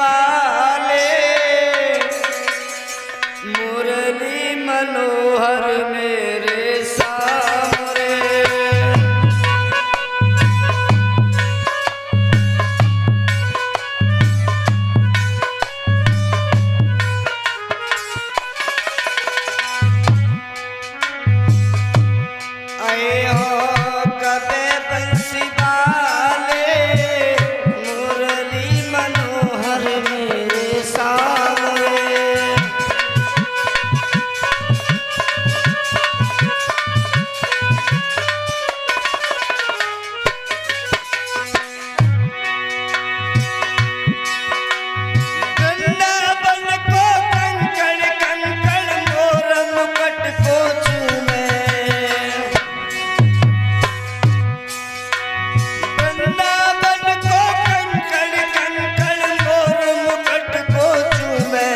वाले मुरली मनोहर मेरे सामने। आए हो कबे बंसी वाले मुरली मनोहर मेरे सामने। वृंदावन को कंकड़ कंकड़ मोर मुकुट को चूमे। वृंदावन को कंकड़ कंकड़ मोर मुकुट को चूमे।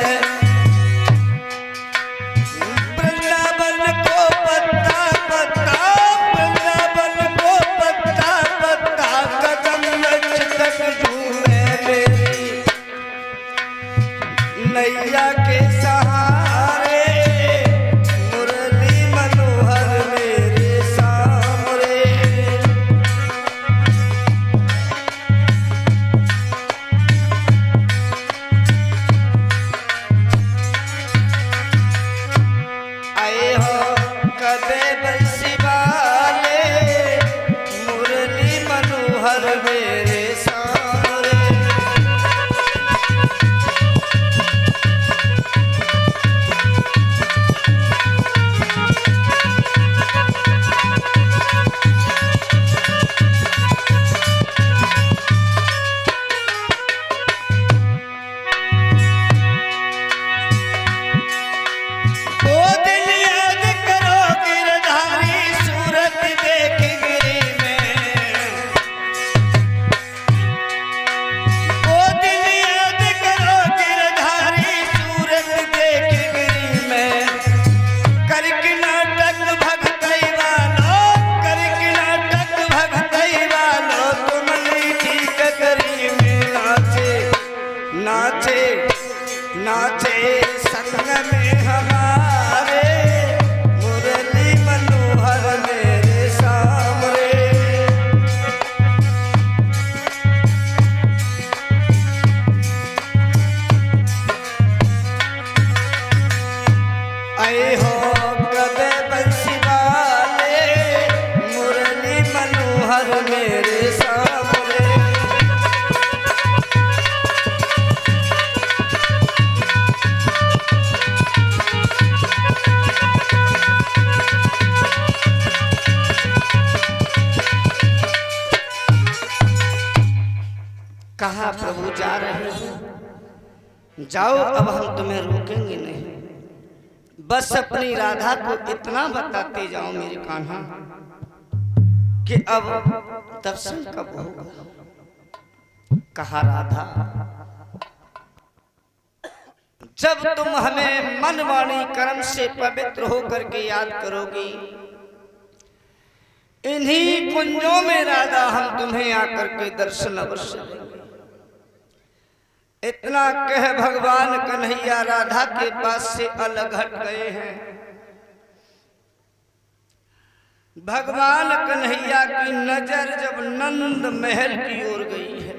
वृंदावन को पत्ता पत्ता वृंदावन को पत्ता पत्ता कदम नच तक झूमे। मेरी नैया के सहारे मुरली मनोहर मेरे सामने। आए हो कबे बंसी वाले मुरली मनोहर मेरे सामने। वो दिल याद करो गिरधारी सूरत देख गिरी में। वो दिल याद करो गिरधारी सूरत देख गिरी में। करके नाटक भगतई वालो करके नाटक भगतई वालो तुम ठीक करी में। नाचे नाचे नाचे संग में हमारे मुरली मनोहर मेरे सामने। आए हो कबे बंसी वाले मुरली मनोहर मेरे सामने। कहा प्रभु जा रहे हैं, जाओ अब हम तुम्हें रोकेंगे नहीं। बस अपनी राधा को इतना बताते जाओ मेरे कान्हा कि अब दर्शन कब होगा। कहा राधा जब तुम हमें मन वाणी कर्म से पवित्र होकर के याद करोगी, इन्हीं कुंजों में राधा हम तुम्हें आकर के दर्शन अवश्य देंगे। इतना कह भगवान कन्हैया राधा के पास से अलग हट गए हैं। भगवान कन्हैया की नजर जब नंद महल की ओर गई है,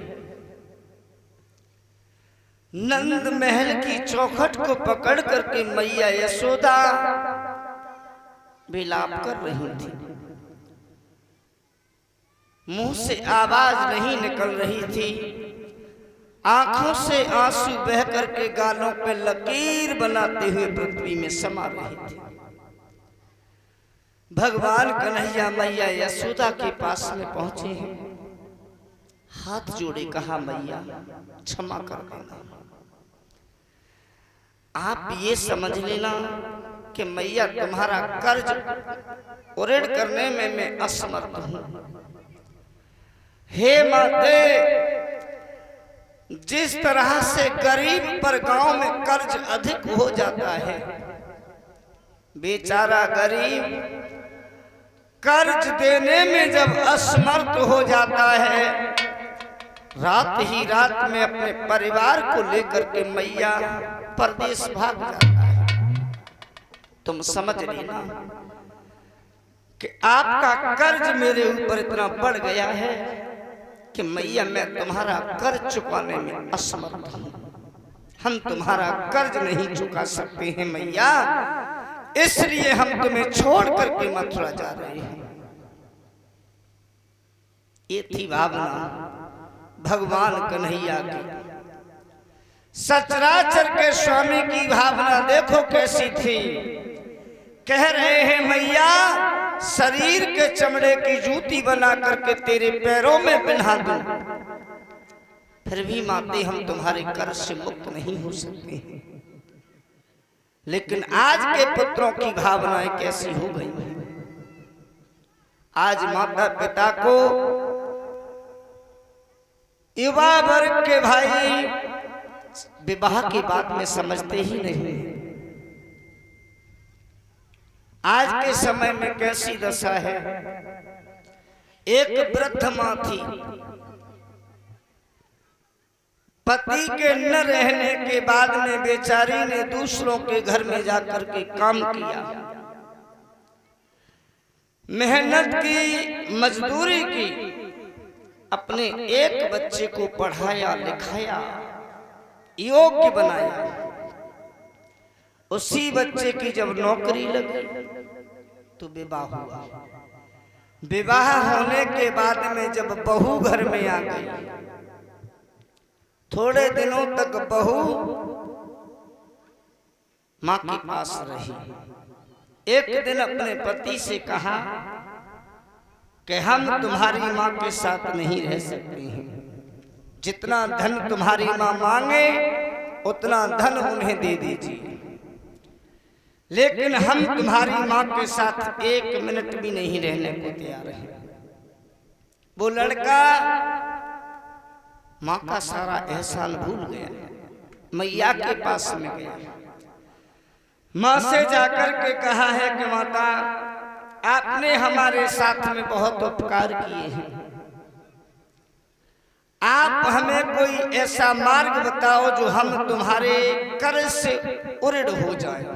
नंद महल की चौखट को पकड़ करके मैया यशोदा विलाप कर रही थी। मुंह से आवाज नहीं निकल रही थी, आंखों से आंसू बह करके गालों पे लकीर बनाते हुए पृथ्वी में समा रही थी। भगवान कन्हैया मैया यशोदा के पास में पहुंचे हैं, हाथ जोड़े कहा मैया क्षमा कर देना। आप ये समझ लेना कि मैया तुम्हारा कर्ज उड़ेड़ करने में मैं असमर्थ हूं। हे माते, जिस तरह से गरीब पर गांव में कर्ज अधिक हो जाता है, बेचारा गरीब कर्ज देने में जब असमर्थ हो जाता है रात ही रात में अपने परिवार को लेकर के मैया परदेश भाग जाता है। तुम समझ रही ना कि आपका कर्ज मेरे ऊपर इतना बढ़ गया है कि मैया मैं तुम्हारा कर्ज चुकाने में असमर्थ हूं। हम तुम्हारा कर्ज नहीं चुका सकते हैं मैया, इसलिए हम तुम्हें छोड़ करके मथुरा जा रहे हैं। ये थी भावना भगवान कन्हैया की। सचराचर के स्वामी की भावना देखो कैसी थी। कह रहे हैं मैया शरीर के चमड़े की जूती बना करके तेरे पैरों में पहना दूं, फिर भी माते हम तुम्हारे कर्ज से मुक्त नहीं हो सकते। लेकिन आज के पुत्रों की भावनाएं कैसी हो गई। आज माता पिता को युवा वर्ग के भाई विवाह की बात में समझते ही नहीं। आज के समय में कैसी दशा है। एक वृद्ध मां थी, पति के न रहने के बाद में बेचारी ने दूसरों के घर में जाकर के काम किया, मेहनत की, मजदूरी की, अपने एक बच्चे को पढ़ाया लिखाया, योग्य बनाया। उसी बच्चे की जब नौकरी लगी तो विवाह हुआ। विवाह होने के बाद में जब बहू घर में आ गई, थोड़े दिनों तक बहू मां के पास रही। एक दिन अपने पति से कहा कि हम तुम्हारी मां के साथ नहीं रह सकते हैं, जितना धन तुम्हारी मां मांगे उतना धन उन्हें दे दीजिए, लेकिन हम तुम्हारी मां के साथ एक मिनट भी नहीं रहने को तैयार हैं। वो लड़का मां का सारा एहसान भूल गया, मैया के पास में गया। मां से जाकर के कहा है कि माता आपने हमारे साथ में बहुत उपकार किए हैं, आप हमें कोई ऐसा मार्ग बताओ जो हम तुम्हारे कर्ज से उऋण हो जाए।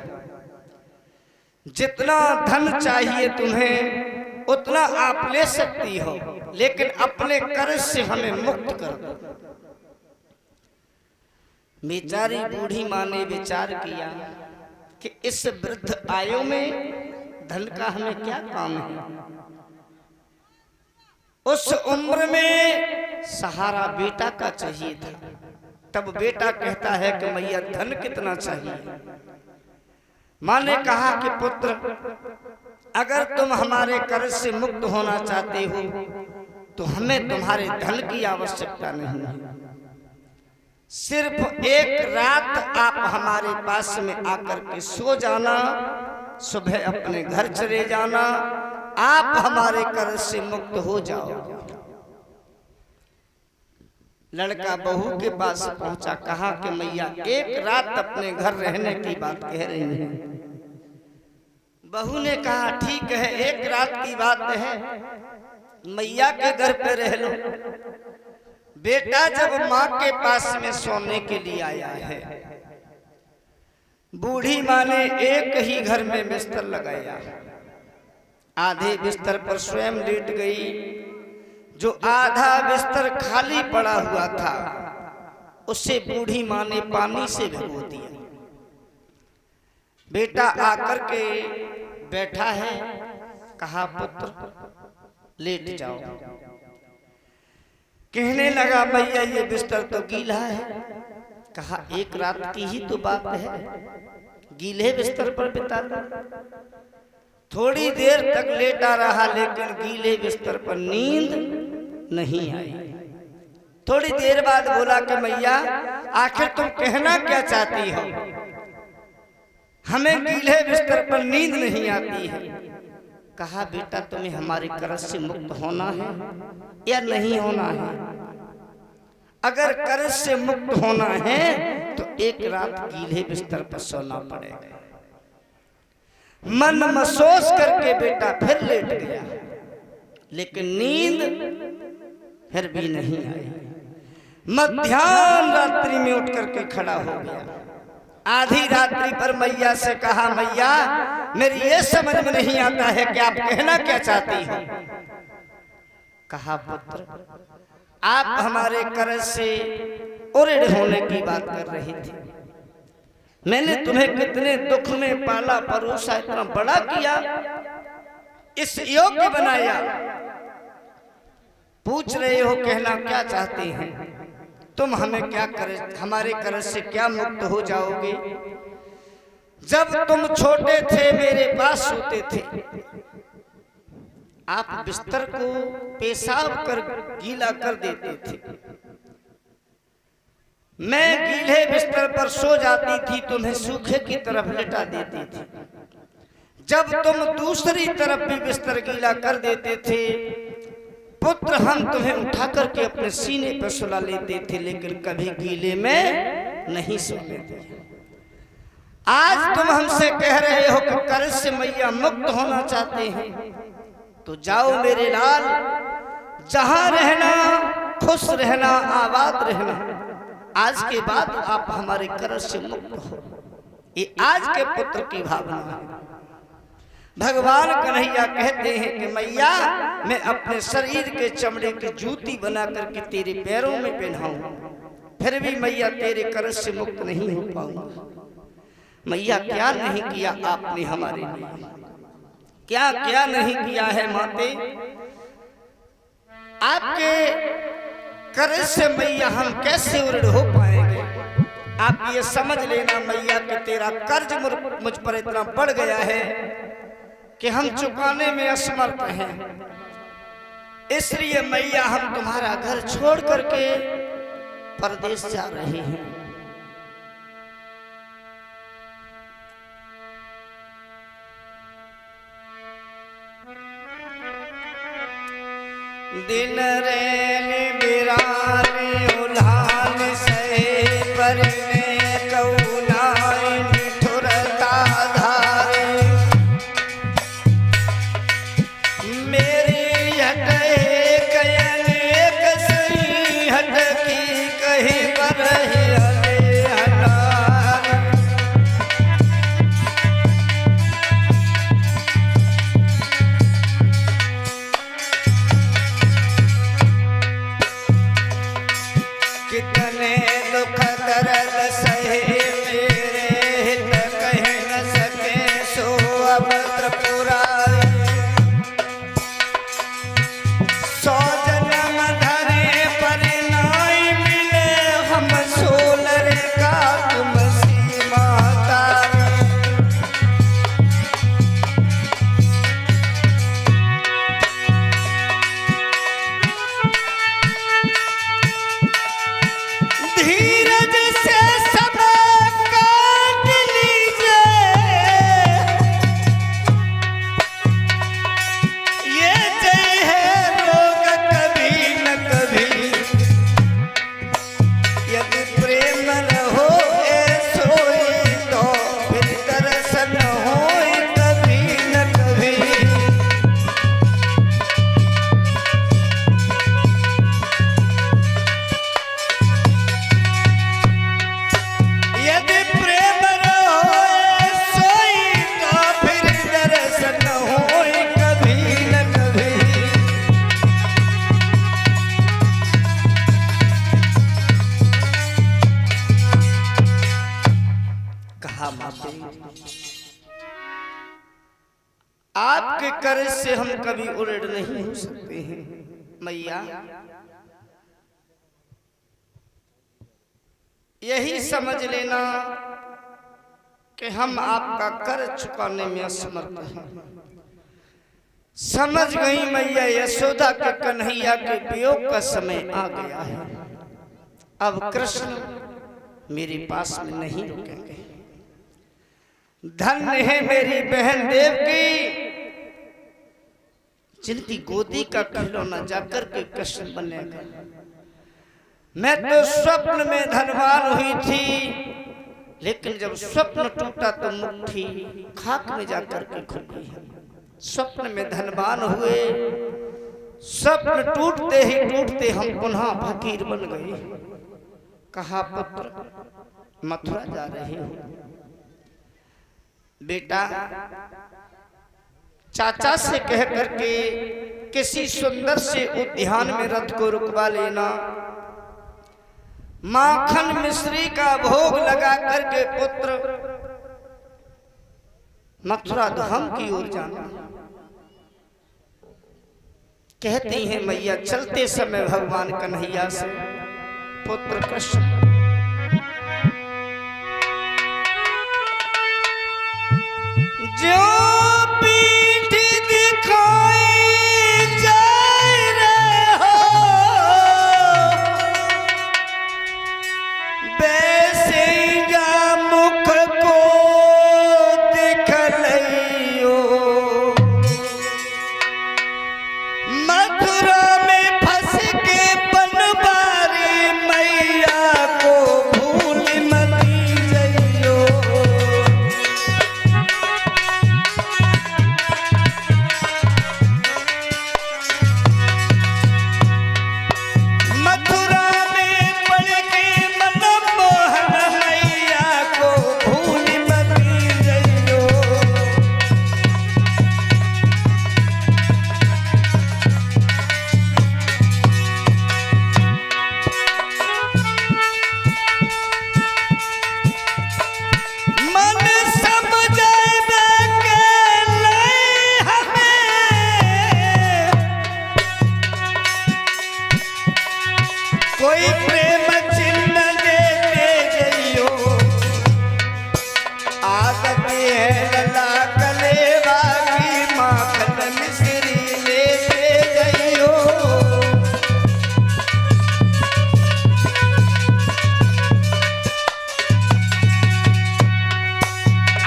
जितना धन चाहिए तुम्हें उतना आप ले सकती हो, लेकिन अपने कर्ज से हमें मुक्त कर दो। बेचारी बूढ़ी मां ने विचार किया कि इस वृद्ध आयु में धन का हमें क्या काम है। उस उम्र में सहारा बेटा का चाहिए था। तब बेटा कहता है कि मैया धन कितना चाहिए। मां ने कहा कि पुत्र अगर तुम हमारे कर्ज से मुक्त होना चाहते हो तो हमें तुम्हारे धन की आवश्यकता नहीं है। सिर्फ एक रात आप हमारे पास में आकर के सो जाना, सुबह अपने घर चले जाना, आप हमारे कर्ज से मुक्त हो जाओ। लड़का बहू के पास पहुंचा, कहा कि मैया एक रात अपने घर रहने की बात कह रही है। बहू ने कहा ठीक है, एक रात की बात है, मैया के घर पे रह लो। बेटा जब मां के पास में सोने के लिए आया है, बूढ़ी मां ने एक ही घर में बिस्तर लगाया। आधे बिस्तर पर स्वयं लेट गई, जो आधा बिस्तर खाली पड़ा हुआ था उसे बूढ़ी मां ने पानी से भिगो दिया। बेटा आकर के बैठा है, कहा पुत्र लेट जाओ। कहने लगा भैया ये बिस्तर तो गीला है। कहा एक रात की ही तो बात है, गीले बिस्तर पर बिता दो। थोड़ी देर तक लेटा रहा, लेकिन गीले बिस्तर पर नींद नहीं आई। थोड़ी देर बाद बोला कि मैया आखिर तुम कहना क्या चाहती हो, हमें गीले बिस्तर पर नींद नहीं आती है। कहा बेटा तुम्हें हमारे कर्ज से मुक्त होना है या नहीं होना है। अगर कर्ज से मुक्त होना है तो एक रात गीले बिस्तर पर सोना पड़ेगा। मन महसूस करके बेटा फिर लेट गया, लेकिन नींद फिर भी नहीं आई। मध्याह्न रात्रि में उठ करके खड़ा हो गया। आधी रात्रि पर मैया से कहा, मैया मेरी ये समझ में नहीं आता है कि आप कहना क्या चाहती हो। कहा, पुत्र आप हमारे कर्ज से उऋण होने की बात कर रही थी। मैंने तुम्हें कितने दुख में पाला परोसा, इतना बड़ा किया, इस योग्य बनाया, पूछ रहे हो कहना क्या चाहते हैं। तुम हमें क्या कर, हमारे कर्ज से क्या मुक्त हो जाओगे। जब तुम छोटे थे मेरे पास सोते थे, आप बिस्तर को पेशाब कर गीला कर देते थे। मैं गीले बिस्तर पर सो जाती थी, तुम्हें सूखे की तरफ लिटा देती थी। जब तुम दूसरी तरफ भी बिस्तर गीला कर देते थे, पुत्र हम तुम्हें उठा करके अपने सीने पर सुला लेते थे, लेकिन कभी गीले में नहीं सोने थे। आज तुम हमसे कह रहे हो कि कर्ज से मैया मुक्त होना चाहते हैं, तो जाओ मेरे लाल, जहां रहना खुश रहना, आबाद रहना। आज के बाद आप हमारे कर्ज से मुक्त हो। ये आज के पुत्र की भावना है। भगवान कन्हैया कहते हैं कि मैया मैं अपने शरीर के चमड़े की जूती बना करके तेरे पैरों में पहनाऊं, फिर भी मैया तेरे कर्ज से मुक्त नहीं हो पाऊंगा। मैया क्या नहीं किया आपने हमारे लिए, क्या क्या नहीं किया है माते। आपके कर्ज से मैया हम कैसे उऋण हो पाएंगे। आप ये समझ लेना मैया कि तेरा कर्ज मुझ पर इतना बढ़ गया है कि हम चुकाने में असमर्थ हैं। इसलिए मैया हम तुम्हारा घर छोड़ करके परदेश जा रहे हैं। दिन रैन बिरान उल्हान सहे परने कौनाइन ठुरता धारे। मेरी हटे कयन एक सही हटकी कहीं पर हले हलाल। कितने दुख दर्द सहे मेरे हित कह न सके सो अब त्रिपुरारी। सौ जन्म धरे पर नाई मिले हम सोलर का तुम सीमा तारी। धीरज से सब काट लीजिए, ये जय है रोग कभी न कभी। यदि प्रेम रहो सोई तो फिर दर्शन हो कभी न कभी। यदि प्रेम रहो सोई तो फिर दर्शन हो कभी न कभी। कहा माते आपके कर्ज से हम कभी उऋण नहीं हो सकते हैं। मैया यही समझ लेना कि हम आपका कर्ज चुकाने में असमर्थ हैं। समझ गई मैया यशोदा के कन्हैया के वियोग का समय आ गया है। अब कृष्ण मेरे पास में नहीं रुकेंगे। धन्य है मेरी बहन देवकी, जिनकी गोदी का खिलौना जाकर के कृष्ण बनेगा। मैं तो स्वप्न में धनवान हुई थी, लेकिन जब स्वप्न टूटा तो मुट्ठी खाक में जाकर के खुल गई। स्वप्न में धनवान हुए, स्वप्न टूटते ही टूटते हम पुनः फकीर बन गए। कहा पुत्र मथुरा जा रहे हो। बेटा चाचा से कह करके किसी सुंदर से उद्यान में रथ को रुकवा लेना, माखन मिश्री का भोग लगा करके पुत्र मथुरा धाम की ओर जाना। कहती हैं मैया चलते समय भगवान कन्हैया से पुत्र कृष्ण जो पीठ दिखाए जाए रहे हो, वैसे जा मुख को दिखलइयो। मथुरा में फंस के बनवारी मैया को भूल मती जइयो। मथुरा में पड़ के मनमोहन मैया को भूल मती जइयो। मन समझावे के लई हमें कोई प्रेम चिन्ह देते जइयो। आदत है लला कलेवा की माखन मिश्री लेते जइयो।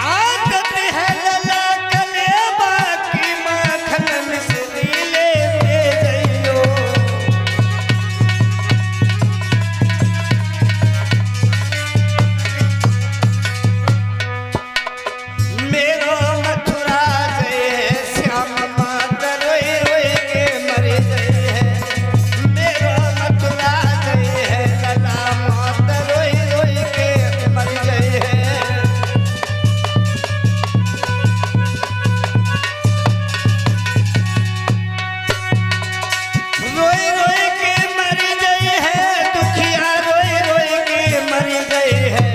आदत है लला कलेवा की माखन मिश्री लेते जइयो। मेरो मथुरा जय श्याम माता रोई रोई के मर गई है। मेरो मथुरा जय लला माता रोई रोई के मर गई है। रोई रोई के मर गई है, दुखिया रोई रोई के मर गई है।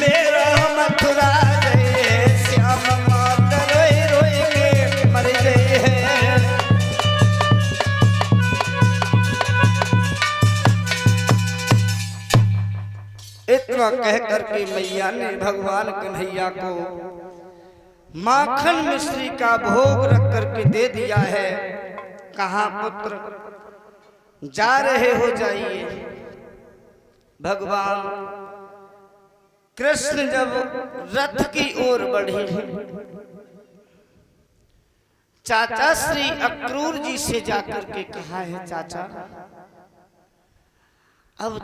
मेरा मथुरा जय श्याम माता रोई रोई के मर गई है। इतना कह करके मैया ने भगवान कन्हैया को माखन मिश्री का भोग रख करके दे दिया है। कहा पुत्र जा रहे हो जाइए। भगवान कृष्ण जब रथ की ओर बढ़े, चाचा श्री अक्रूर जी से जाकर के कहा है चाचा